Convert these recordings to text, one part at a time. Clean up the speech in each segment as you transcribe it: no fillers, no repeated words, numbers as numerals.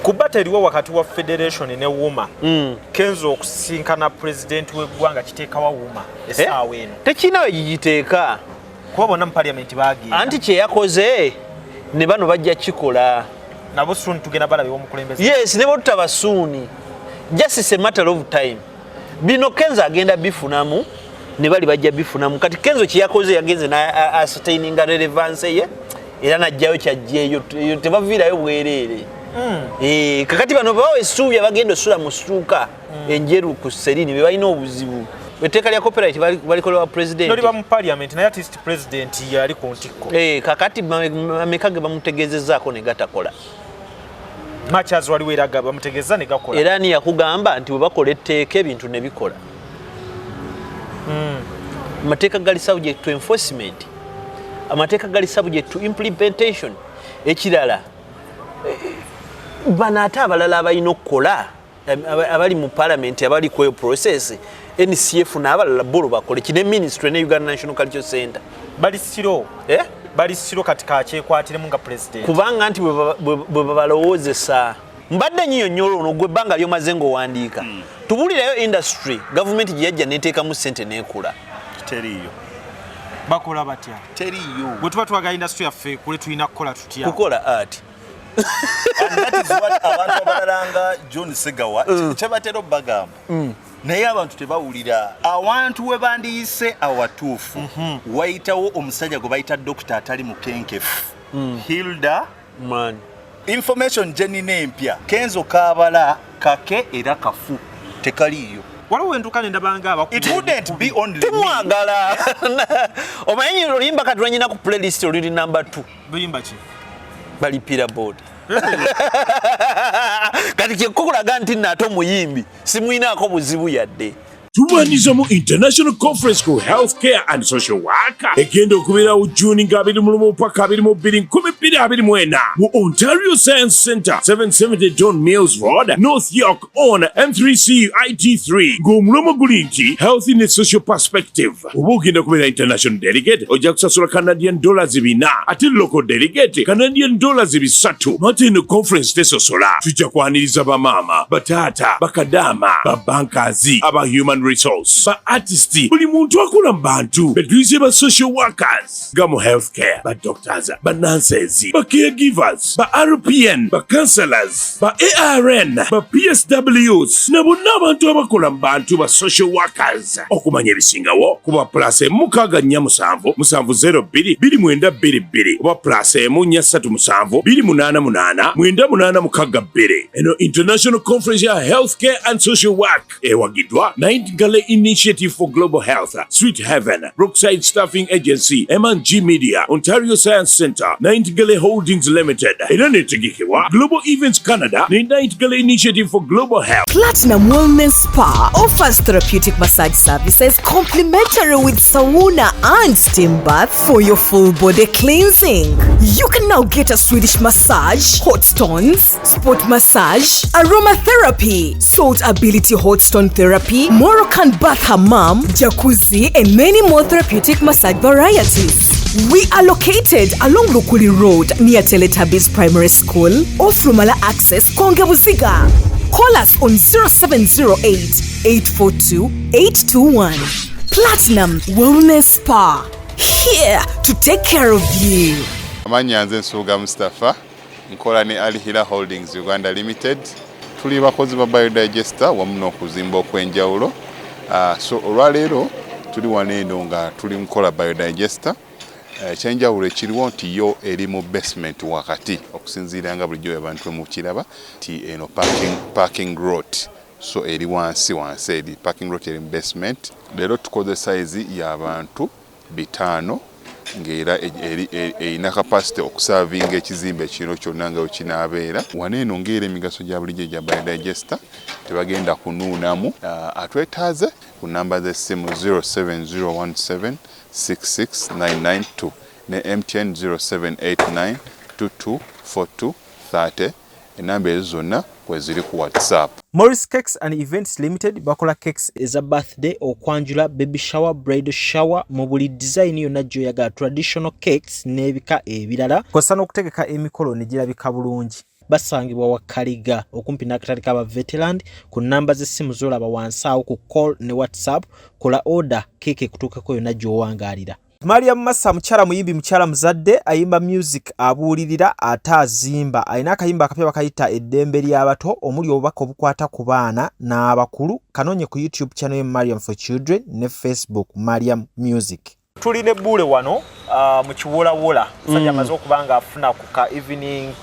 Kubata eriwo wakati wa federation ne wuma. Kenzo okusisinkana president w'eggwanga kiteekawa wuma essaawa eno. Tekinawe gigiteeka. Kuba bonna mu parliament baagenda. Anti kye yakoze ne bano bajja kikola. Nabo soon tugenda balabe omukulembeze. Yes, ne bo tutabasuuni. Just is a matter of time. Bino Kenzo agenda bifunamu ne bali bajja bifunamu. Kati Kenzo kye yakoze yagenze na ascertaining relevance ye era najjayo kyajjeeyo tebaviirayo bwereere. Kakati bano bawe essuubi abagenda osula mu ssuuka enjeru ku Serini be balina obuzibu. Etteeka lya copyright balikolewa president. Noli ba mu parliament naye artist president yali ku ntikko. Kakati amekage bamutegezezaako ne gatakola. Machas waliwo era bamutegeeza ne gakola. Era ni yakugamba nti bwe bakola etteeka ebintu ne bikola. Amateeka gali subject to enforcement. Amateeka gali subject to implementation. Ekirala banata abalala abalina okukola abali mu parliament abali ku process NCF n'abalala bolo bakole kine ministry ne Uganda National Cultural Center bali siro katika kyekwatiremu nga president kubanga nti bwe babalowoozesa mbadde nnyo nyolo ono gwe banga lyo mazengo wandiika tubulirayo industry government giyajja neteeka mu sente nekula teriyo bakola batya teriyo gwe tuba twaga industry yaffe kule tulina kukola tutya kukola art and that is what abantu abalalanga John Segawa kyabatero bagamba naye abantu tebawulira awantu we bandiyise awatuufu wayitawo omusajja gwe bayita dokita atali mukenkefu Hilda man information jenine empya Kenzo kabala kake era kafu tekaliyo waliwo entukane ndabanga abakulu it wouldn't be only tumwagala omanyi olimba kati lwanyina ku playlist oluli number 2 buyimba ki balipira board kati kyekukulaga nti naato muyimbi simuyinaako buzibu yadde Tubanyiza mu International Conference ku Healthcare and Social Work egenda okubeerawo June nga 21 paka 22 mu Ontario Science Centre 770 John Mills Road North York on M3C IT3 ng'omulomo guli nti Health in a Social Perspective oba ogenda kubeera international delegate ojja kusasula Canadian dollars 4 ate local delegate Canadian dollars 3 mate eno conference tesosola tujja kwaniriza bamaama bataata bakadama babankazi aba human resource ba artists buli muntu akola mu bantu betuyise ba social workers nga mu healthcare ba doctors ba nurses ba caregivers ba RPN ba counselors ba ARN ba PSWs na bonna abantu abakola mu bantu ba social workers okumanya ebisingawo kuba plus mukaga nnya 77022 oba plus munya 377288982 eno international conference ya healthcare and social work ewagidwa Nightingale Initiative for Global Health, Sweet Heaven, Brookside Staffing Agency, M&G Media, Ontario Science Centre, Nightingale Holdings Limited, Eranetegekewa, Global Events Canada, the Nightingale Initiative for Global Health. Platinum Wellness Spa offers therapeutic massage services complimentary with sauna and steam bath for your full body cleansing. You can now get a Swedish massage, hot stones, sport massage, aromatherapy, salt ability hot stone therapy, Moroccan bath hammam, jacuzzi, and many more therapeutic massage varieties. We are located along Lukuli Road near Teletubbies Primary School off Rumala Access, Kongebuziga. Call us on 0708-842-821. Platinum Wellness Spa, here to take care of you. Amanyanze Nsuga Mustafa, nkola ne Alihira Holdings Uganda Limited. Tuli bakozi ba biodigester wamu n'okuzimba okwenjawulo. So olwaleero tuli waneeno nga tuli nkola biodigester. Ekyenjawulo ekiriwo nti yo eri mu basement wakati okusinziira nga bulijjo abantu mu kiraba ti eno parking lot. So eri wansi eri parking lot eri mu basement. Leero tukoze size y'abantu 5 ngera erina capacity okuservinga ekizimbe kino kyonna nga kinaabeera waneeno ngera emigaso gya bulijjo gya biodigester tebagenda kunuunamu atwetaaze ku namba z'essimu 07017669992 ne MTN 0789224230 enamba ezo zonna kweziri ku WhatsApp. Morris Cakes and Events Limited bakola cakes eza birthday okwanjula baby shower bridal shower mu buli design yonna gy'oyagala traditional cakes n'ebika ebirala kosa n'okutegeka emikolo ne girabika bulungi. basangibwa wa Kaliga okumpi n'akatale k'aba veteran ku namba z'essimu z'olaba wansi awo ku call ne WhatsApp kola order keke kutuukako yonna gy'owangaalira. Mariam Massa mukyala muyimbi mukyala muzadde ayimba music abuulirira ate azimba alina akayimba akapya bakayita eddembe ly'abato omuli obubaka obukwata ku baana n'abakulu kanoonye ku YouTube channel ye Mariam for Children ne Facebook Mariam Music. Tuline Buule wano mu kiwolawola sajja amaze okubanga afuna ku ka evening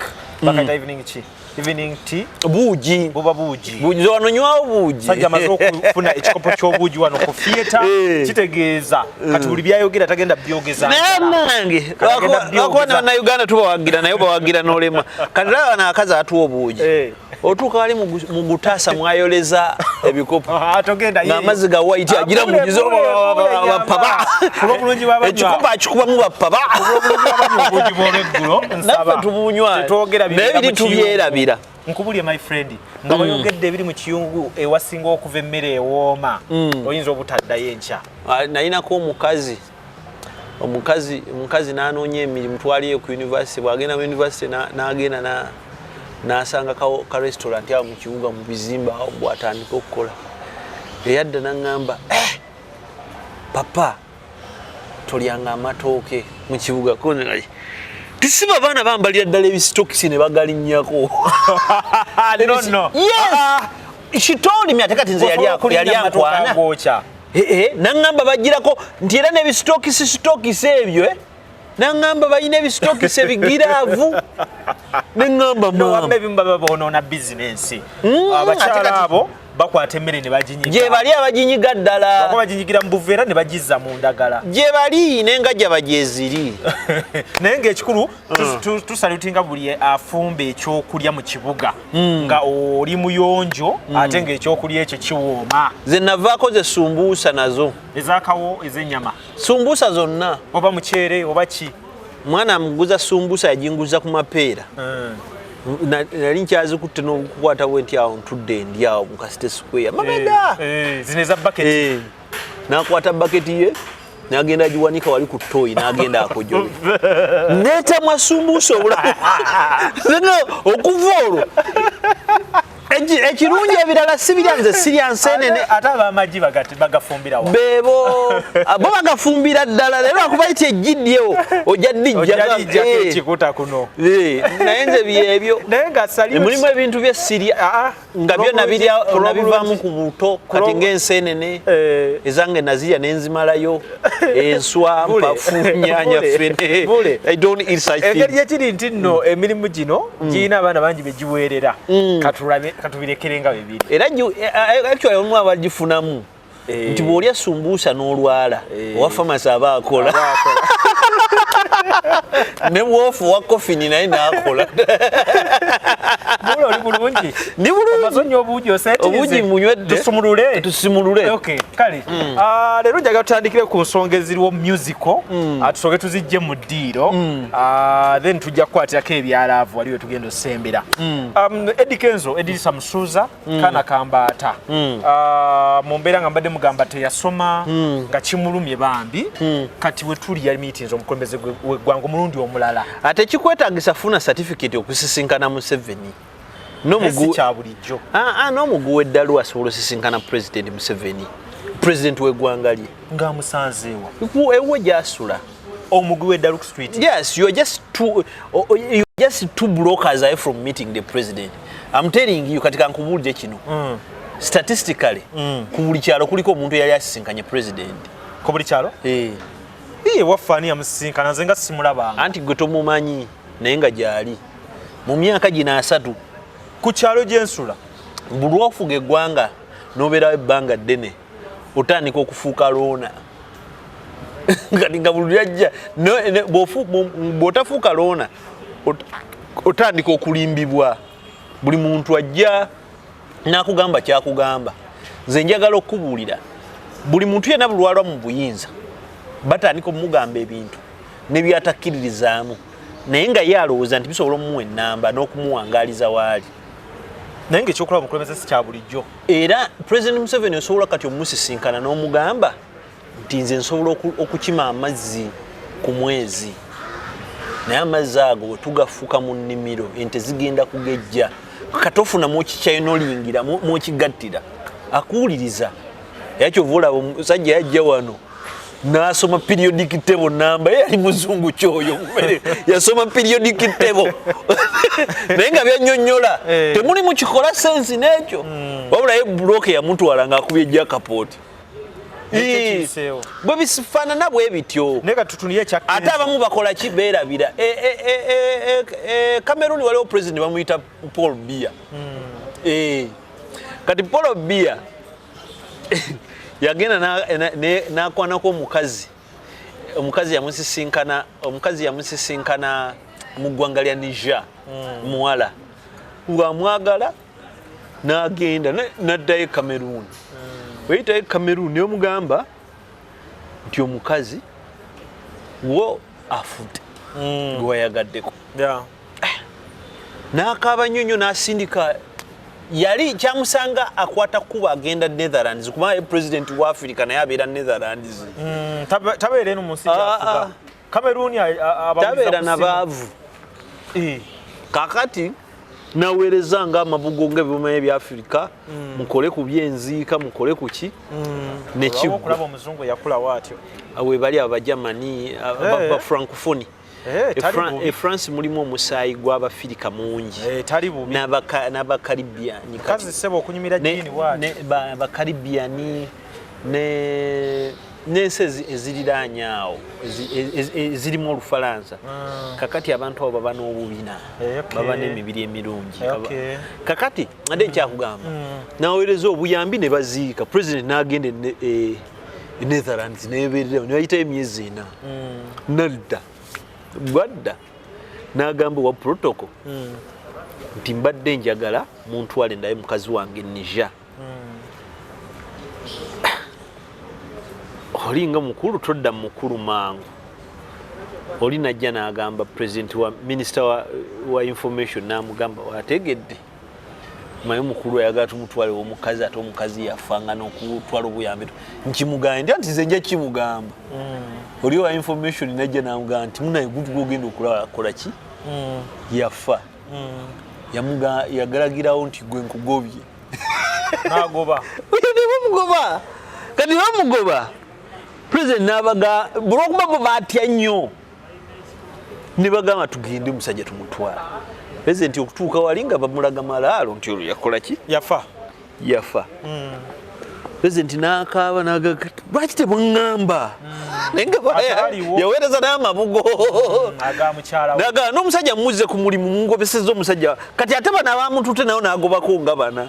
bakayita evening ki evening tea buuji buba buuji buuji wano nywawo buuji sajja amaze okufuna ekikopo ky'obuuji wano ku theatre kitegeeza kati buli byayogera tagenda byogeza nange wakona na Uganda tubawagira nayo bawagira n'olema kati laba n'akazi atuwa obuuji otuuka wali mu gutaasa mwayoleza ebikopo ng'amazzi ga white agira mugizo bapaba ekikopo akikubamu bapaba naffe tubunywa naye biri tubyerabira nkubulye my friend nga bayogedde ebiri mu kiyungu ewasinga okuva emmere ewooma oyinza obutaddayo enkya nayinako omukazi n'anoonya emirimu twaliyo ku university bw'agenda mu university n'agenda n'asanga ka restaurant awo mu kibuga mu bizimba awo bw'atandika okukola eyadda n'aŋŋamba papa tolyanga amatooke mu kibuga konai tisiba abaana bambalira ddala ebisitokisi ne bagalinnyako no yes she told me ate kati nze yali akwana n'aŋŋamba bagirako nti era n'ebisitokisi ebyo n'aŋŋamba balina ebisitokisi ebigiraavu n'aŋŋamba mama ebimu baba boonoona bizinensi abakyala abo bakwata emmere ne baginyiga gye bali abaginyiga ddala bako baginyigira mu buveera ne bagizza mu ndagala gye bali n'engajja bagyeziri naye ng'ekikulu tusalutinga buli afumba ekyokulya mu kibuga nga oli muyonjo ate ng'ekyokulya ekyo kiwooma ze navaako ze sumbuusa nazo ezaakawo ez'ennyama sumbuusa zonna oba muceere oba ki mwana amuguza sumbuusa yajinguza ku mapeera nali nkyazikutte n'okukwata bwenti awo ntudde ndi awo mu Kasite Square mabega zino eza baketi n'akwata baketi ye n'agenda agiwanika wali ku ttooyi n'agenda akojobe neetamwa sumbuusa obulamu okuva olwo ekirungi ebirala sibirya nze sirya nseenene ate ab'amagi bagafumbira wa bo bagafumbira ddala leero akubaiti ejjiddyewo ojja ddijjako ekikuta kuno naye nze byebyo mulimu ebintu byesirya nga byo nabivaamu ku buto kati ng'enseenene ezange nazirya nenzimalayo enswa mpafu nyanya fene I don't eat such things engeri gyekiri nti nno emirimu gino girina abaana bangi begiweerera katubirekerenga bibiri era actually omu abagifunamu nti bw'olya sumbuusa n'olwala owa famasi aba akola ne bwofu wa kofini naye n'akola Buule oli bulungi ndi bulungi amazonyo obuugi oseetirize obuugi munywedde tusimulule kale leero njaga tutandikire ku nsonga eziriwo musical tusooke tuzijje mu ddiiro then tujja kukwatirako ebyalaavu waliwe tugenda osembera Eddy Kenzo Eddy Samusuza kana kambaata mu mbeera nga mbadde mugamba teyasoma nga kimulumye bambi kati we tuli yali meetings omukulembeze w'eggwanga omulundi omulala ate kikwetaagisa funa certificate okusisinkana Museveni n'omugu w'eddalu asobola osisinkana President Museveni President w'eggwanga lye ng'amusanzeewa ewe gy'asula omugu w'eddalu ku street yes you're just two brokers away from meeting the president. I'm telling you katika nkubulije kino statistically ku buli kyalo kuliko omuntu yali asisinkanye president ku buli kyalo wafani amusisinkana nze nga simulaba anti gwe tomumanyi naye nga gyali mu myaka gino 3 ku kyalo gyensula buli ofuga eggwanga n'obeerawo ebbanga ddene otandika okufuuka loona kati nga buli lyajja bw'otafuuka loona otandika okulimbibwa buli muntu ajja n'akugamba kyakugamba nze njagala okubuulira buli muntu yenna bulwalwa mu buyinza batandika omugamba ebintu ne byatakkiririzaamu naye nga ye alowooza nti bisobola omuwa ennamba n'okumuwangaaliza waali naye ng'ekyokulaba mukulembeze si kya bulijjo era President Museveni osobola kati omusisinkana n'omugamba nti nze nsobola okukima amazzi ku mwezi naye amazzi ago tugafuka mu nnimiro ente zigenda kugejja katofuna mu kikyayina olingira mu kigattira akuwuliriza yakyo vula omusajja yajja wano nasoma periodic table number yali muzungu kyoyo yasoma periodic table naye nga byanyonnyola temuli mu kikola sensi n'ekyo wabula ye buloke ya muntu walanga akubye jakapoti bwe bisifaanana bwe bityo ate abamu bakola kibeerabira Cameroon waliwo president bamuyita Paul Biya kati Paul Biya yagenda nakwanako omukazi yamusisinkana mu ggwanga lya Niger muwala ng'amwagala n'agenda n'addayo Cameroon weyitayo Cameroon yomugamba nti omukazi wo afudde gweyagaddeko n'akaaba nnyo n'asindika yali kyamusanga akwata kuba agenda Netherlands kuba president wa Africa naye abeera Netherlands tabeera eno mu nsi y'Africa Cameroon tabeera nabaavu kakati naweereza nga amabugo ng'ebyuma bya Africa mukole ku byenziika mukole ku ki nekibu okulaba omuzungu yakulawo atyo awe bali abajamani aba francophonie France mulimu omusaayi gw'Abafirika mungi n'aba Caribbean kazi sebo okunyumira jini wati ba Caribbean n'ensi eziriraanyaawo ezirimu Olufalansa kakati abantu abo baba n'obubina baba n'emibiri emirungi kakati ate nkyakugamba naweereza obuyambi ne baziika president n'agenda Netherlands nebeererawo ne bayitayo emyezi 4 nadda bwadda n'agamba wa protocol nti mbadde njagala muntwale ndaye mukazi wange Niger olinga mukulu todda mukulu mangu oli najja n'agamba president wa minister wa information n'amugamba wategedde maye mukulu ayagala tumutwale omukazi ate omukazi yafanga n'okutwala obuyambi nkimugamba nti nze nja kimugamba oli wa information najja n'amugamba nti munaye gugenda okulakola ki yafa yagalagirawo nti gwe nkugobye n'agoba mugoba kati bamugoba president n'abaga bulwokuba bo batya nnyo ne bagamba tugende omusajja tumutwala president okutuuka wali nga bamulaga malaalo nti olwo yakola ki yafa president n'akaaba n'agaga lwaki temwaŋŋamba naye nga yaweereza n'amabugo n'agamba n'omusajja muzze ku mulimu mungobesezza omusajja kati ate bano abamutute nayo n'agobako nga bana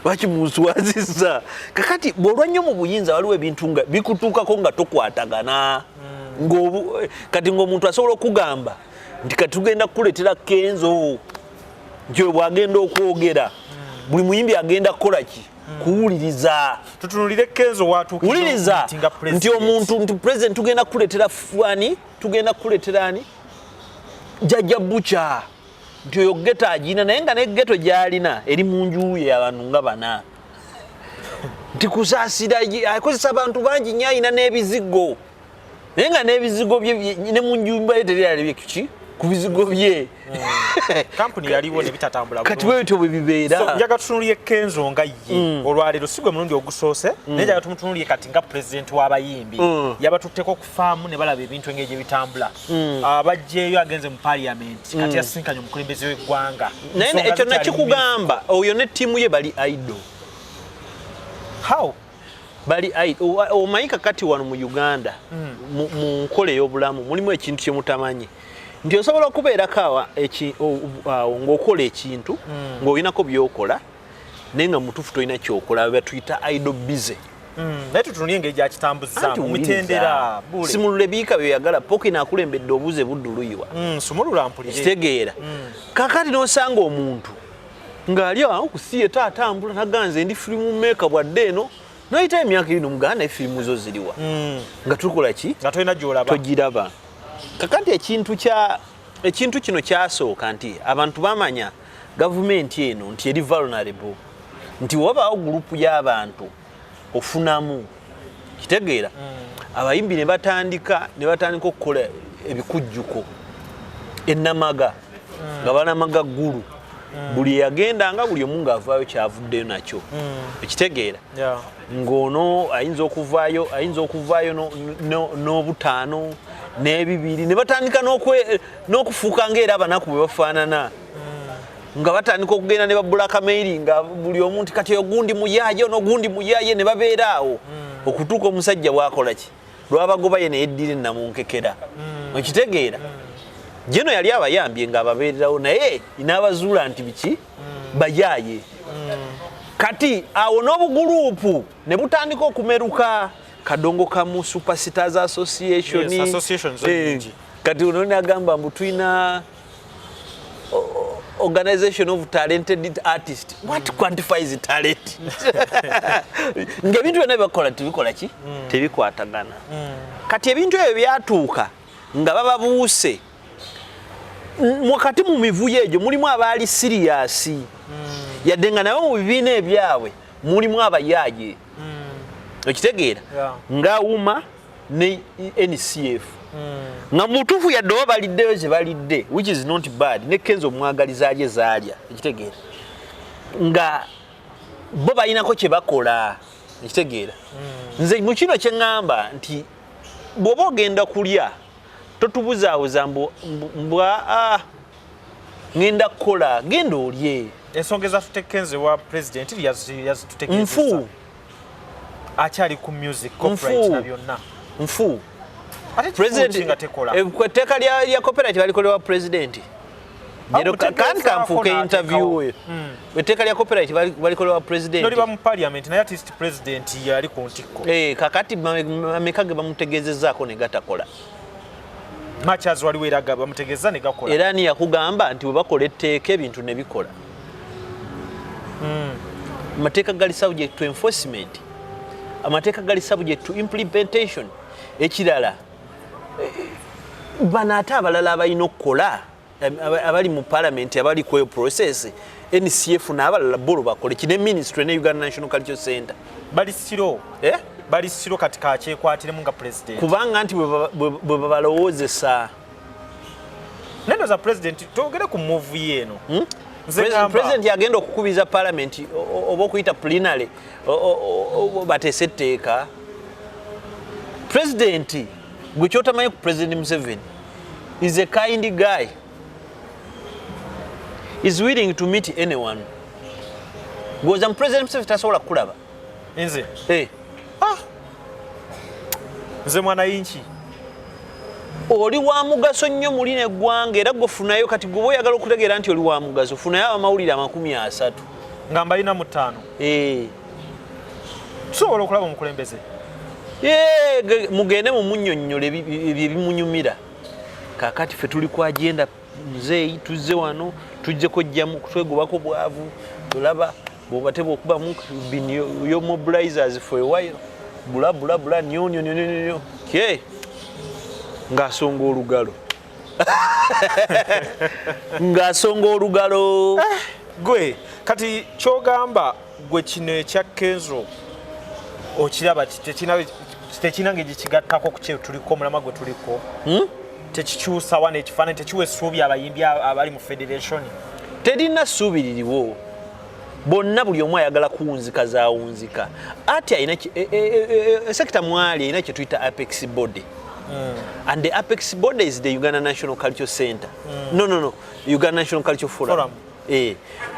lwaki munswazizza kakati bw'olwannyo mu buyinza waliwo ebintu nga bikutuukako nga tokwatagana kati ng'omuntu asobola okugamba nti kati tugenda kukuleetera Kenzo nti bw'agenda okwogera buli muyimbi agenda kukola ki kuwuliriza tutunulire Kenzo watuwuliriza nti omuntu nti president tugenda kukuleetera fwani tugenda kukuleetera ani jjajja bucha nti oyo geto agina naye nga ne geto gy'alina eri mu nju ye abantu nga bana nti kusaasira akozesa abantu bangi nnyo alina n'ebizigo naye nga n'ebizigo bye ne mu nnyumba ye teryalebye ki ku bizigo bye kampuni yaliwo ne bitatambula kati bwe bityo bwe bibeera njaga tutunulye Kenzo nga ye olwaleero si gwe mulundi ogusoose naye njaga tumutunulye kati nga president w'abayimbi yabatutteko ku faamu ne balaba ebintu engeri gye bitambula abajjeeyo agenze mu parliament kati yasinkanye omukulembeze w'eggwanga naye ekyo nakikugamba oyo ne ttiimu ye bali idle how bali omanyi kakati wano mu Uganda mu nkola ey'obulamu mulimu ekintu kye mutamanyi nti osobola okubeerako ng'okola ekintu ng'olinako by'okola naye nga mutuufu tolina kyokola batuyita idle busy naye tutunulye engeri gyakitambuza mu mitendera Buule simulule biika byoyagala Pokino akulembedde obuze budduluyiwa sumulula mpulire kitegeera kakati n'osanga omuntu ng'ali awo ku theatre atambula naganze ndi firimu meeka bwadde eno noyita emyaka ino muganda efirimu zo ziriwa nga tukola ki nga tolina gy'olaba togiraba kakati ekintu kino kyasooka nti abantu bamanya gavumenti eno nti eri vulnerable nti wabaawo gurupu y'abantu ofunamu kitegeera abayimbi ne batandika okukola ebikujjuko ennamaga nga banamaga ggulu buli yagendanga buli omu ng'avaayo kyavuddeyo nakyo ekitegeera ng'ono ayinza okuvaayo n'obutaano n'ebibiri ne batandika n'okufuuka ng'era abanaku bwe bafaanana nga batandika okugenda ne babulaka maili nga buli omu nti kati ogundi muyaaye n'ogundi muyaaye ne babeera awo okutuuka omusajja bwakola ki lwabagoba ye ne yeddira ennamunkekera ekitegeera jeno yali abayambye ng'ababeererawo naye inaabazuula nti biki bayaaye kati awo n'obuguluupu ne butandika okumeruka kadongo kamu Superstars Association kati uno nagamba mbu tulina organization of talented artists. What quantifies talent? Ng'ebintu byonna bikola tebikola ki tebikwatagana kati ebintu ebyo byatuuka nga bababuuse wakati mu mivuyo egyo mulimu abaali serious yadde nga nabo mu bibiina ebyabwe mulimu abayaaye ekitegeera nga UMA ne NCF nga mutuufu yadde oba baliddeyo gye balidde which is not bad ne Kenzo omwagaliza alye zaalya ekitegeera nga bo balinako kye bakola ekitegeera nze mu kino kye ŋŋamba nti bw'oba ogenda kulya totubuzaabuza mbwa ngenda kukola genda olye ensonga ezatute Kenzo wa president yazitutegeeza nfu akyali ku music corporate na byonna nfu president etteeka lya copyright balikolewa president kandi kanfuuka interview etteeka lya copyright balikolewa president noliba mu parliament naye artist president yali ku ntikko kakati ameka ge bamutegeezezaako ne gatakola Machaz waliwo eraga bamutegeeza ne gakola era ni yakugamba nti bwe bakola etteeka ebintu ne bikola amateeka gali subject to enforcement amateeka gali subject to implementation ekirala bano ate abalala abalina okukola abali mu parliament abali ku process NCF n'abalala bolo bakole kine ministry ne Uganda National Cultural Center bali siro katika kyekwatiremu nga president kubanga nti bwe babalowoozesa nendo za president togere ku move yeno president yagenda okukubiza parliament oba okuyita plenary batese etteeka president gwe kyotamanyi ku president Museveni is a kind guy is willing to meet anyone goza mu president Museveni tasobola kulaba nze nze mwana yinchi oli wa mugaso nnyo muli n'eggwanga era gwofunayo kati gwe oyagala okutegeera nti oli wa mugaso funayo amawulire 30 nga mbalina mu 5 tusobola okulaba omukulembeze mugende mu munnyonnyola ebimunyumira kakati ffe tuli ku agenda muzeeyi tuzze wano tujjeko jjamu twegobako bwavu tulaba bw'oba teba okubamu yo mobilizers for a while bula nyonyo ng'asonga olugalo gwe kati kyogamba gwe kino ekya Kenzo okiraba tekinange gikigattako ku kye tuliko omulama gwe tuliko tekikyusa wana ekifaananyi tekiwa essuubi abayimbi abali mu federation terina ssuubi liriwo bonna buli omu ayagala kuwunzika zaawunzika ati alina sekita mwali alina kye tuyita apex body and the apex body is the Uganda National Cultural Center no Uganda National Cultural Forum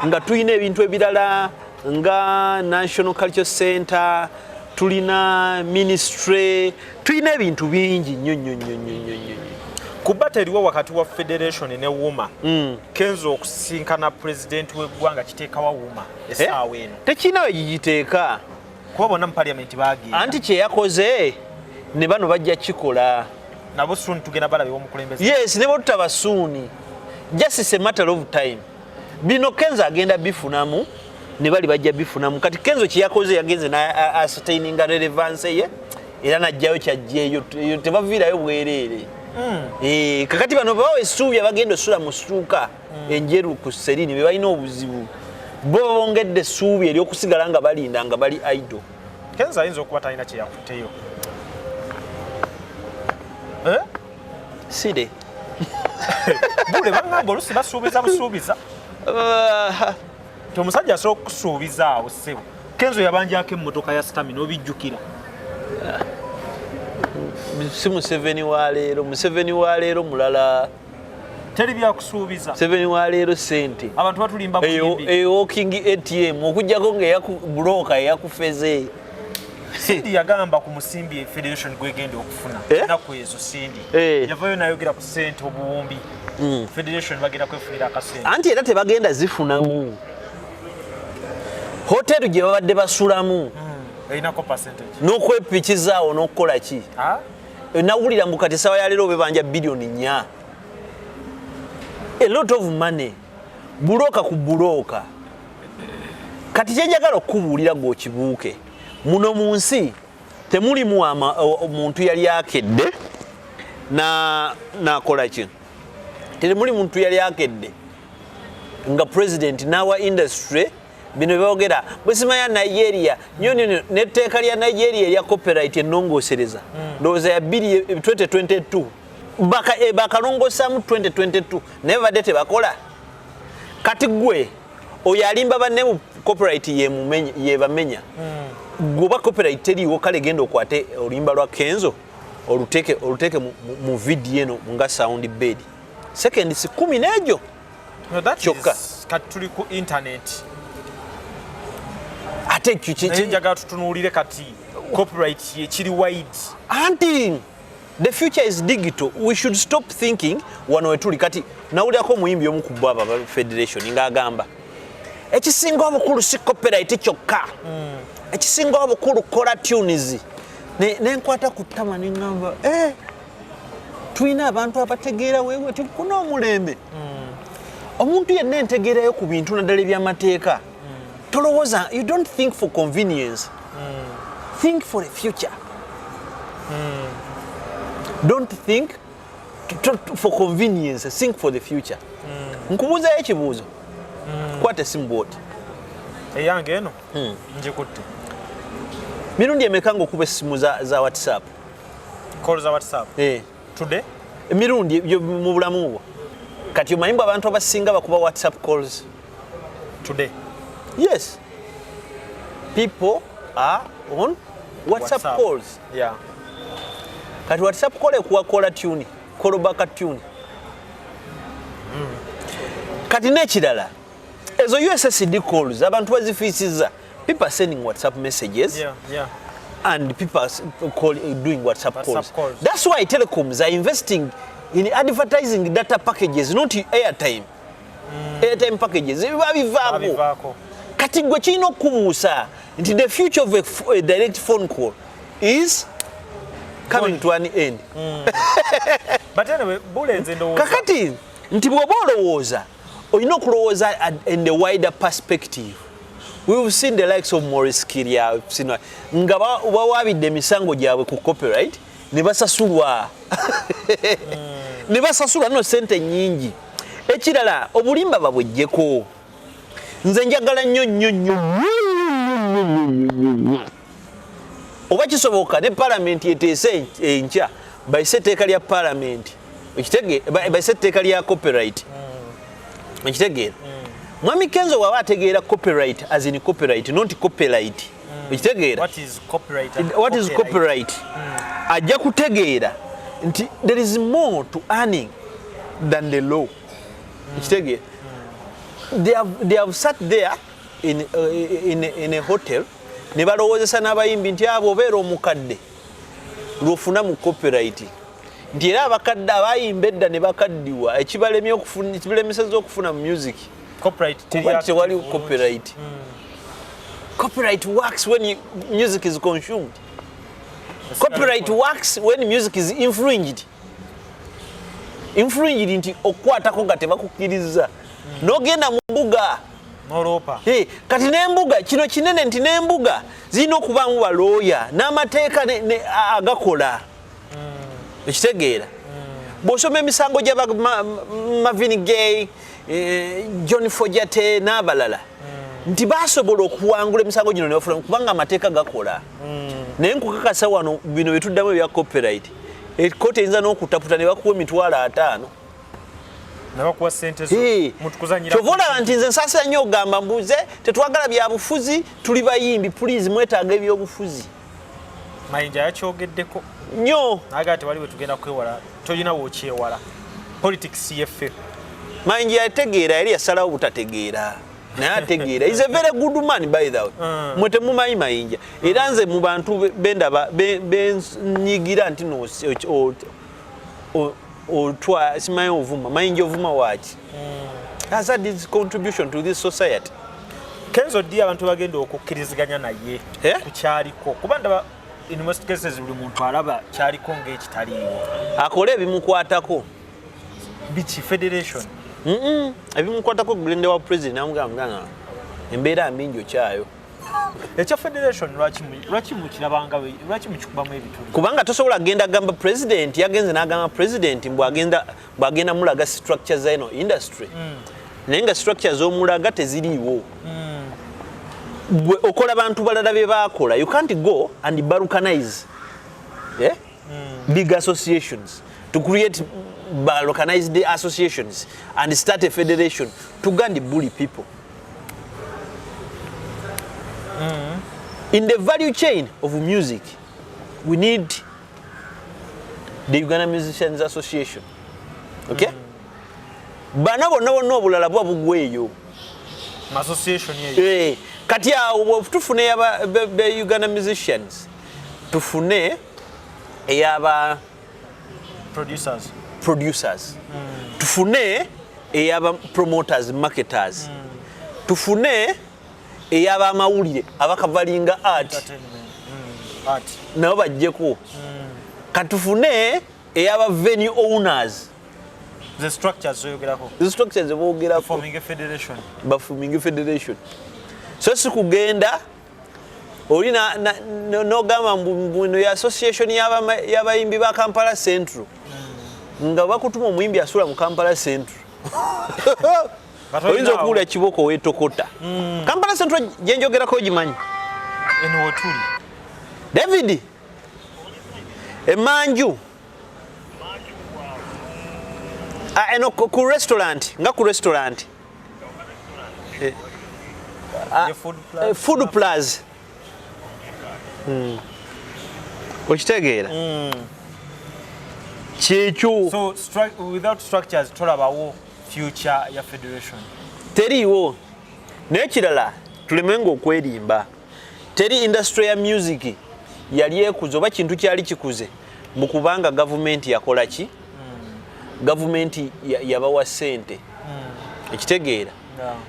nga tulina ebintu ebirala nga National Cultural Center tulina ministry tulina ebintu bingi nnyo kubata eriwo wakati wa federation ne WUMA Kenzo okusisinkana president w'eggwanga kiteekawa WUMA essaawa eno tekinawe gigiteeka kuba bonna mu parliament baagenda anti kye yakoze ne bano bajja kikola nabo soon tugenda balabewo omukulembeze yes ne bo tutabasuuni just a matter of time bino Kenzo agenda bifunamu ne bali bajja bifunamu kati Kenzo kye yakoze yagenze na ascertaining relevance ye era najjayo kyajjeeyo tebaviirayo bwereere kakati bano bawe essuubi abagenda osula mu ssuuka enjeru ku serini be balina obuzibu bo bongedde essuubi ery'okusigala nga balinda nga bali idle Kenzo ayinza okuba talina kye yakutteyo sire Buule bangamba olusi basuubiza tomusajja asobola okusuubiza awo ssebo Kenzo yabanjako emmotoka ya stamina obijjukira si Museveni wa leero mulala teri byakusuubiza Museveni wa leero sente abantu batulimba walking ATM okujjako nga yakufeze Sindi yagamba ku musimbi Federation gwegenda okufuna naku ezo Sindi yavayo nayogera ku sente obuwumbi Federation bagenda kwefunira akasente anti era tebagenda zifunamu hotelu gye babadde basulamu einako percentage n'okwepikizaawo n'okukola ki nawulira mbu kati sawa ya leero bebanja bilioni 4 a lot of money buloka ku buloka kati kyenjagala okubuulira gwokibuuke muno mu nsi temulimu omuntu yali akedde nakola ki temuli muntu yali akedde nga president n'awa industry bino byogera bwesimanya Nigeria nyonyo netteeka lya Nigeria erya copyright ennongoosereza ndowooza ya 2022 bakalongoosamu 2022 naye badde tebakola kati gwe oyo alimba banne mu copyright yebamenya goba copyright teriiwo kale genda okwate olimba lwa Kenzo oluteeke mu video eno nga sound bed seconds 10 n'egyo kyokka kati tuli ku internet ate njagala tutunuulire kati copyright ekiri wide anti the future is digital. We should stop thinking wano wetuli kati nawulirako omuyimbi omu ku bwaba Federation ng'agamba ekisinga obukulu si copyright kyokka ekisinga obukulu kola tunes nenkwata ku ttama neŋŋamba tulina abantu abategeera weewe tukuna omulembe omuntu yenna entegeerayo ku bintu naddala ebyamateeka tolowooza you don't think for convenience think for the future don't think for convenience think for the future nkubuuzayo ekibuuzo kwata esimu bwoti eyange eno njikutte mirundi emeka ng'okuba essimu za WhatsApp call za WhatsApp today emirundi mu bulamu bwo kati omanyi mbu abantu abasinga bakuba WhatsApp calls today yes people are on WhatsApp calls kati WhatsApp call ekuwa kola tune kolobaka tune kati n'ekirala ezo USSD calls abantu bazifiisiza people are sending WhatsApp messages and people are doing WhatsApp calls. That's why telecoms are investing in advertising data packages, not airtime. Airtime packages. Kati gwe kirina okubuusa nti the future of a direct phone call is coming to an end. But anyway, Buule nze ndowooza. Kakati nti bw'oba olowooza olina okulowooza in the wider perspective. We've seen the likes of Maurice Kiria nga bawabidde emisango gyabwe ku copyright ne basasulwa ne basasulwa no sente nyingi ekirala obulimba babwejjeko nze njagala nnyo oba kisoboka ne parliament yeteese enkya bayise etteeka lya parliament bayise etteeka lya copyright ekitegeera Mwami Kenzo waba ategeera copyright as in copyright not copyright ekitegeera what is copyright ajja kutegeera nti there is more to earning than the law ekitegeera they have sat there in a hotel ne balowoozesa n'abayimbi nti abo obeera omukadde lwofuna mu copyright nti era abakadde abayimba edda ne bakaddiwa ekibalemeseza okufuna mu music tewali copyright. Copyright works when music is consumed. Copyright works when music is infringed. Infringed nti okwatako nga tebakukkiriza n'ogenda mu mbuga n'oloopa kati n'embuga kino kinene nti n'embuga zirina okubaamu balooya n'amateeka agakola ekitegeera bw'osoma emisango gy'aba Marvin Gaye John Fojate n'abalala nti basobola okuwangula emisango gino ne bafuna kubanga amateeka gakola naye nkukakasa wano bino byetuddamu ebya copyright ekkooti eyinza n'okutaputa ne bakuwa emitwalo 5 nabakuwa sente zo mutukuzanyira chovola nti nze nsasa nnyo ogamba mbuze tetwagala bya bufuzi tuli bayimbi please mwetaaga ebyobufuzi Mayinja yakyogeddeko nnyo agate waliwe tugenda kwewala toyina wokyewala politics yefe Mayinja yategeera yali yasalawo butategeera naye ategeera is a very good man by the way mwete mumanyi Mayinja era nze mu bantu bendaba benyigira nti no otwa simanyi ovuma Mayinja ovuma waki has had his contribution to this society. Kenzo ddi abantu bagenda okukkiriziganya naye ku kyaliko kuba ndaba in most cases buli muntu alaba kyaliko ng'ekitaliiwo akole ebimukwatako biki federation ebimukwatako gulende wa president amugamba embeera mingi okyayo ekya federation lwaki mukirabanga lwaki mukikubamu ebituli kubanga tosobola genda gamba president yagenze n'agamba president bwagenda mulaga structure za ino industry naye nga structure z'omulaga teziriiwo okola bantu balala be bakola you can't go and balkanize big associations to create balkanized associations and start a federation to go and bully people in the value chain of music we need the Uganda Musicians Association okay bana bonna obulala bwa bugweyo association yeyo kati awo tufune be Uganda musicians tufune eyaba producers tufune eyaba promoters marketers tufune eyaba amawulire abakavalinga art nabo bajjeko katufune eyaba venue owners the structures bogerako forming a federation so sikugenda oli n'ogamba mbu ya association y'abayimbi ba Kampala Central nga bakutuma omuyimbi asula mu Kampala Central oyinza okuwulira ekiboko weetokota Kampala Central gyenjogerako ogimanyi eno wetuli David emanju eno ku restaurant nga ku restaurant food plaza okitegeera kyekyo so without structures tolabawo future ya federation teriiwo naye kirala tulemenga okwerimba teri industry ya music yali ekuze oba kintu kyali kikuze mu kubanga gavumenti yakola ki gavumenti yabawa sente ekitegeera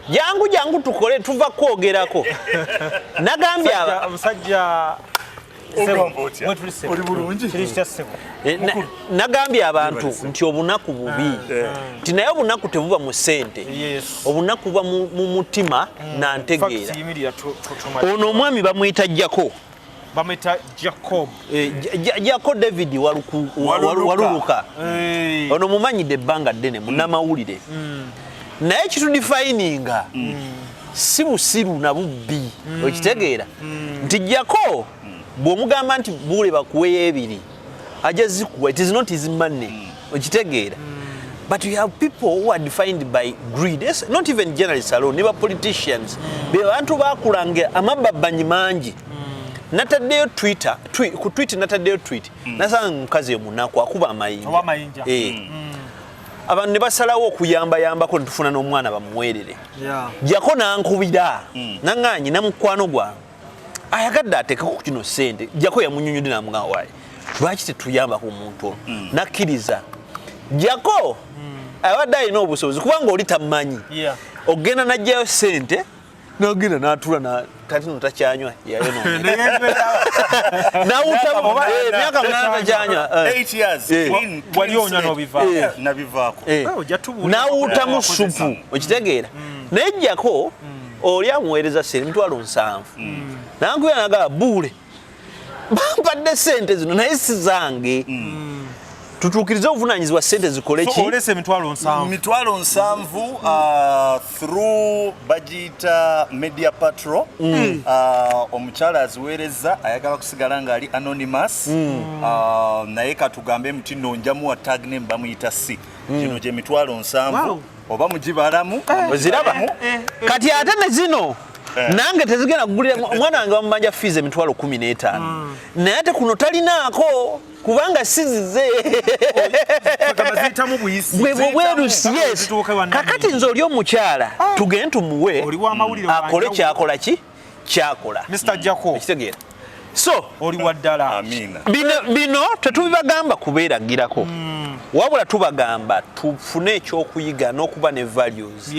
jangu tukole tuva kwogerako nagambye omusajja nagambye abantu nti obunaku bubi nti naye obunaku tebuba mu sente obunaku buba mu mutima nantegeera ono omwami bamuyita Jacob Jacob David waluluka ono mumanyidde ebbanga ddene munnamawulire naye kitudifininga si busiru na bubbi okitegeera nti Jacob bw'omugamba nti Buule bakuweyo ebiri ajja zikuwa it is not his money okitegeera but you have people who are defined by greed not even journalists alone niba politicians be bantu bakulange amababbanyi mangi nataddeyo ku Twitter nataddeyo tweet nasanga mukazi omunaku akuba amayinja abantu ne basalawo okuyambayambako ntufuna n'omwana bamuweerere jako nankubira naŋŋanyi namukwano gwange ayagadde ateekeko ku kino sente jako yamunyunyudde namugawaye lwaki tetuyambako omuntu ono nakkiriza jako abadde alina obusobozi kubanga oli tamanyi ogenda najjayo sente nogenda n'atula kati no takyanywa yayo myaka 8 takyanywa 8 years wali onywa nabivaako nawutamu supu okitegeera naye Jako oli amuweereza sente mitwalo 7 nankubira nagamba Buule bampadde sente zino naye si zange tutuukirize obuvunanyizibwa sente zikole ki olese emitwalo 7 mitwalo 7 through bagiyita media patrol omukyala aziweereza ayagala kusigala ng'ali anonymous naye katugambe muti nno njamuwa tag name bamuyita C kino gye mitwalo 7 oba mugibalamu oziraba kati ate ne zino nange tezigenda kugulira omwana wange bamumanja fees emitwalo 15 naye ate kuno talinaako kubanga sizize bwerusi yes kakati nze oli omukyala tugende tumuwe akole kyakola ki kyakola Mr. Jako ekitegeera so oli waddala amina bino tetubibagamba kubeeragirako wabula tubagamba tufune ekyokuyiga n'okuba ne values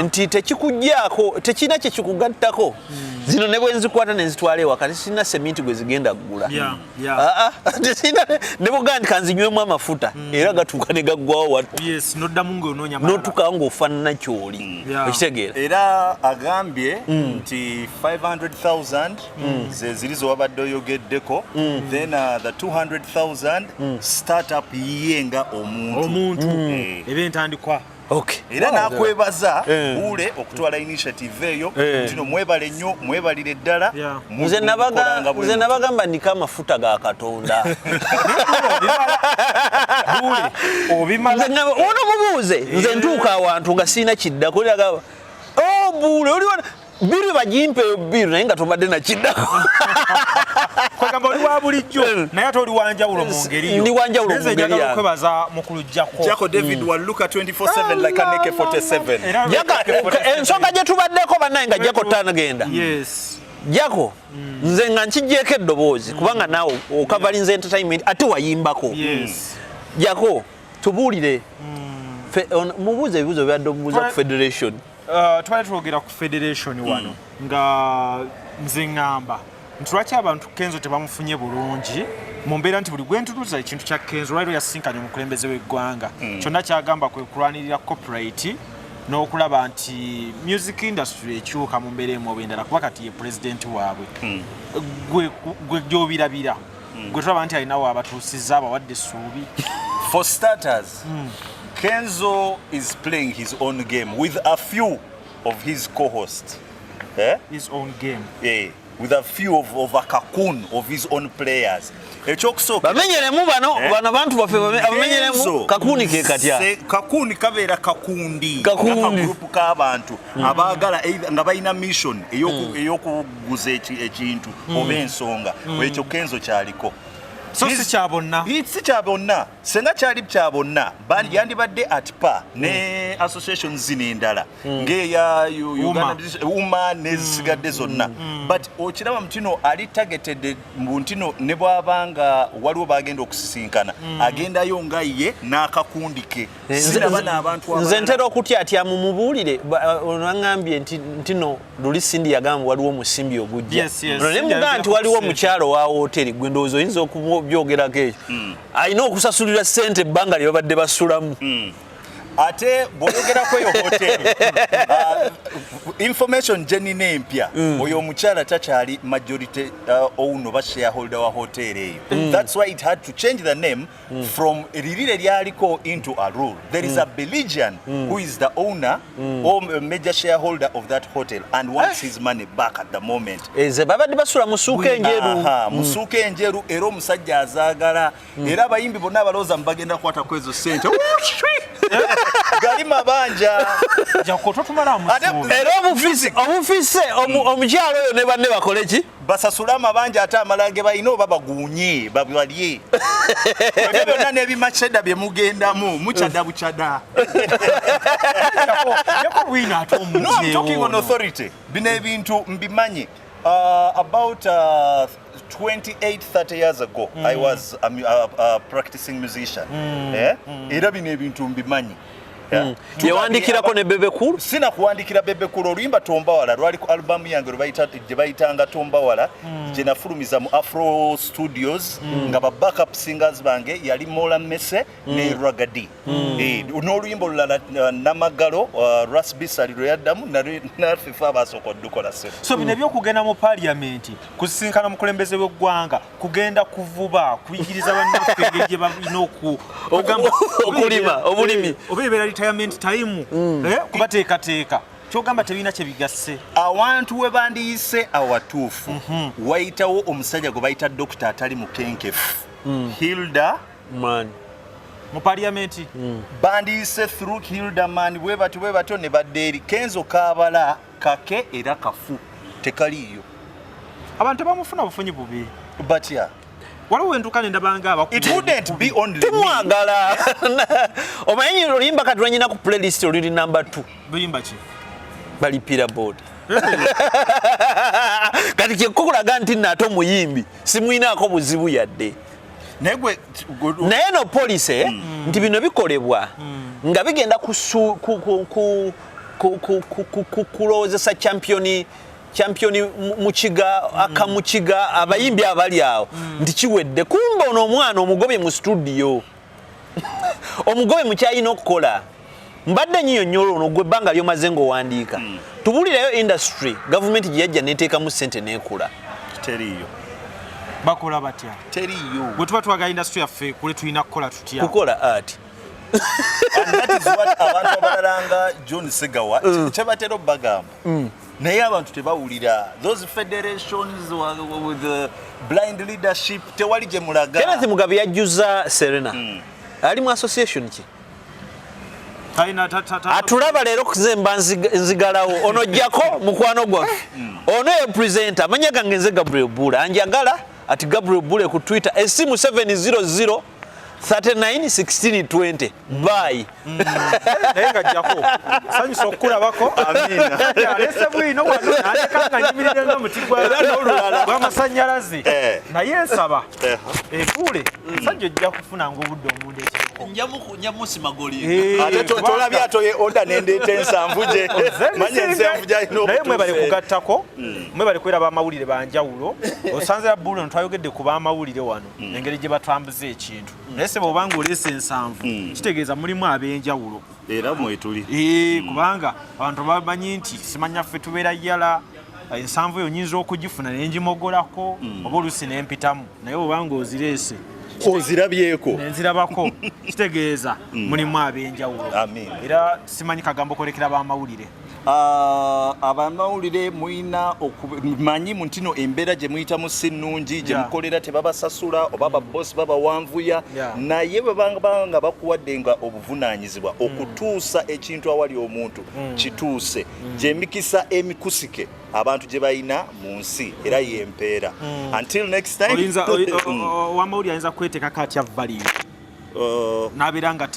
nti tekikuggyako tekina kye kikugattako zino ne bwe nzikwata ne nzitwala ewaka tesirina seminti gwe zigenda kugula tesirina ne bwogamba nti kanzinywemu amafuta era gatuuka ne gaggwawo n'otukawo ng'ofaanana ky'oli ekitegeera era agambye nti 500,000 ze ziri zewabadde oyogeddeko then the 200,000 startup yiye nga omuntu eba entandikwa era nakwebaza Buule okutwala initiative eyo ntino mwebale nnyo mwebalire ddala nze nabagamba ndika amafuta ga Katonda ono mubuuze nze ntuuka awantu nga sirina kiddako Buule oli biru bagimpe biru naye nga tobadde nakiddako kwegamba oli wa bulijjo naye ate oli wanjawulo mu ngeri ndi wanjawulo mu ngeri yange okwebaza mukulu Jako David Waluka 24/7 like a naked 47 ensonga gye tubaddeko bannaye nga Jako tanagenda Jako nze nga nkijjeeko eddoboozi kubanga naawe okavalinze entertainment ate wayimbako Jako tubuulire mubuuze ebibuuzo byadde omubuuza ku federation twali twogera ku federation wano nga nze ŋŋamba nti lwaki abantu Kenzo tebamufunye bulungi mu mbeera nti buli gwe ntutuuza ekintu kya Kenzo lwali yasinkanye omukulembeze w'eggwanga kyonna kyagamba kwe kulwanirira copyright n'okulaba nti music industry ekyuka mu mbeera emu oba endala kuba kati ye president waabwe gwe gy'obirabira gwe tulaba nti alinawo abatuusizza abawadde essuubi for starters Kenzo is playing his own game with a few of his co-hosts. His own game. With a few of a cocoon of his own players. Bamenyeremu bano bantu baffe bamenyeremu kakuni ke katya. Kakuni kabeera kakundi. Akagrupu k'abantu abaagala nga balina mission eyokuguza ekintu oba ensonga. Ekyo Kenzo kyaliko. So si kyabonna senga kyali kyabonna bali yandibadde at par ne associations zino endala ngeya Uganda nezisigadde zonna but okiraba mutino ali targeted ntino ne bwabanga waliwo bagenda okusisinkana agendayo nga ye n'akakundi ke sirabana abantu nze ntera okutya ati amumubuulire onangambye ntino luli sindi yagamba waliwo omusimbi ogujja ne mugamba nti waliwo omukyalo wa hoteri gwe ndowooza oyinza okubyogerako ekyo alina okusasulira sente ebbanga lye babadde basulamu ate bwoyogerako eyo hoteri information jenina empya oyo omukyala takyali majority owner oba shareholder wa hoteri eyo that's why it had to change the name from lirire lyaliko into a rule. There is a Belgian who is the owner or a major shareholder of that hotel and wants his money back at the moment. babadde basula mu ssuuka enjeru mu ssuuka enjeru era omusajja azaagala era abayimbi bonna abalowooza mubagenda kukwata ku ezo ssente gali mabanja Jako tumala musuubi era omufise omukyalo oyo ne banne bakole ki basasula amabanja ate amala ge balina oba baguunye babalye ebyo byonna n'ebimaceda bye mugendamu mukyada bukyada Jako bwino ate No, I'm talking on authority. Bino ebintu mbimanyi about 28-30 years ago I was a practicing musician era bino ebintu mbimanyi Yawandikirako ne Bebe Cool? Sina kuwandikira Bebe Cool, oluyimba Tombawala lwali ku album yange gye bayitanga Tombawala gye nafulumiza mu Afro Studios nga ba backup singers bange yali Mola Mese ne Ragadi. N'oluyimba olulala Namagalo Ras Bisali lwe yaddamu nafifa abasooka oddukola se. So bino ebyokugenda mu parliament kusisinkana mukulembeze w'eggwanga kugenda kuvuba kuyigiriza bannaffe engeri gye balina okulima obulimi oba ebeera retirement time kubateekateeka kyogamba tebirina kye bigasse. Awantu we bandiyise awatuufu wayitawo omusajja gwe bayita dokita atali mukenkefu Hilda man mu parliament bandiyise through Hilda man bwe batyo ne badde eri Kenzo Kaabala kake era kafu tekaliyo abantu bamufuna bufunyi bubi batya waliwo entuka nendabanga abakuba. It wouldn't be only me. Temwagala. Omanyi oluyimba kati lwanyina ku playlist oluli number 2. Luyimba ki? Balipira board. Kati kyekukulaga nti nate omuyimbi simuyinaako buzibu yadde. Naye no police nti bino bikolebwa nga bigenda kulowoozesa championi mukiga akamukiga abayimbi abali awo nti kiwedde kumba ono omwana omugobye mu studio omugobye mukyayina okukola mbadde nnyinnyonnyola ono gwe ebbanga lyomaze ng'owandiika tubulireyo industry gavumenti gye yajja neeteekamu ssente n'ekula teriyo bakola batya teriyo bwe tuba twagala industry yaffe kule tulina kukola tutya kukola art and that is what abantu abalalanga John Segawa kyebatera obbagamba naye abantu tebawulira those federations with the blind leadership tewali gye mulaga. Kenneth Mugabe yajjuza Serena ali mu association ki atulaba leero kuzemba nzigalawo ono jjako mukwano gwaffe ono ye presenter amanya gange nze Gabriel Buule anjagala ati Gabriel Buule ku Twitter esimu 700 391620 bye naye ngajjako sanyusa okulabako amina alese bwino wano alekanga nyimirire nga muti gw'amasannyalaze naye nsaba Buule nsajja ojja kufuna ng'obudde omundu njamusimagoli ate tolabye atoye oda nendeeta ensanvu gye manye ensanvu gyalina naye mwebale kugattako mwebale kweraba amawulire banjawulo osanze Buule ntwayogedde ku b'amawulire wano engeri gye batambuza ekintu naye se bw'obanga oleese ensanvu kitegeeza mulimu ab'enjawulo era mwetuli kubanga abantu bamanyi nti simanya ffe tubeera yala ensanvu eyo nyinza okugifuna nenjimogolako oba oluusi nempitamu naye bw'obanga ozireese ozirabyeko nenzirabako kitegeeza mulimu ab'enjawulo era simanyi kagambo kolekera b'amawulire abamawulire muyina manyi mu ntino embeera gye muyitamu si nnungi gye mukolera tebabasasula oba ababosi babawanvuya naye bwe banga bakuwadde nga obuvunaanyizibwa okutuusa ekintu awali omuntu kituuse gy'emikisa emikusike abantu gye bayina mu nsi era y'empeera until next time owamawulire ayinza kweteekako atya value n'abeera nga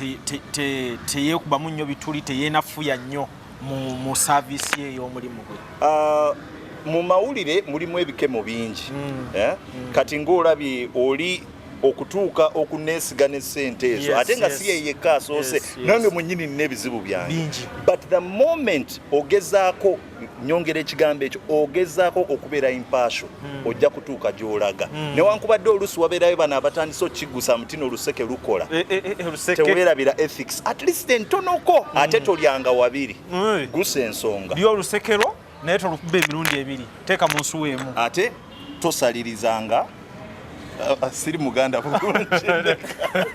teyeekubamu nnyo bituli teyeenafuya nnyo mu service ye y'omulimu gwe mu mawulire mulimu ebikemo bingi kati ng'olabye oli okutuuka okuneesiga ne ssente ezo ate nga si ye yekka asoose nange mwennyini nina ebizibu byange but the moment ogezaako nyongera ekigambo ekyo ogezaako okubeera impasho ojja kutuuka gy'olaga newankubadde oluusi wabeerayo bano abatandise okigusa mutino oluseke lukola teweerabira ethics at least entonoko ate tolyanga wabiri gusa ensonga lyo olusekero naye tolukuba emirundi ebiri teeka mu nsuwa emu ate tosalirizanga siri muganda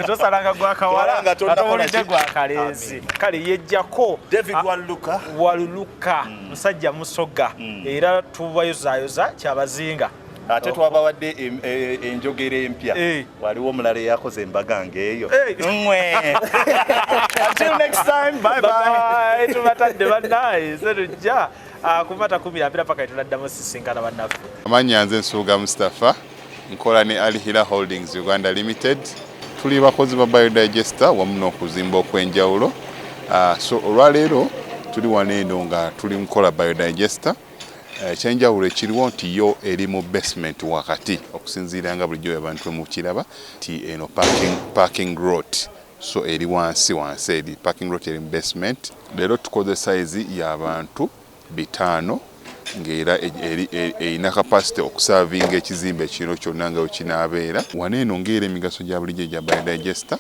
tosalanga gwakawala atowoledde gwakaleezi kale yejjako David Waluluka musajja musoga era tubayozaayoza kyabazinga ate twabawadde enjogera empya waliwo omulala eyakoze embaga ng'eyo until next time bye tubatadde bannaye serujja kumata 12 paka tuladdamu sisinkana bannaffe amanya nze Nsuuga Mustafa nkola ne Alihira Holdings Uganda Limited tuli bakozi ba biodigester wamu n'okuzimba okwenjawulo so olwaleero tuli waneeno nga tuli nkola biodigester ekyenjawulo ekiriwo nti yo eri mu basement wakati okusinziira nga bulijjo abantu mukiraba nti eno parking lot so eri wansi eri parking lot eri basement. Leero tukoze size y'abantu 5 ng'era erina capacity okusavinga ekizimbe kino kyonna nga wekinaabeera. Waneeno ng'era emigaso gya bulijjo gya biodigester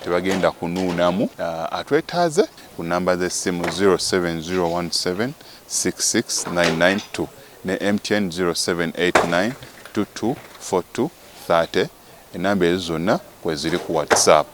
tebagenda kunuunamu. Atwetaaze ku namba z'essimu 07017669992 ne MTN 0789224230. Enamba ezo zonna kweziri ku WhatsApp.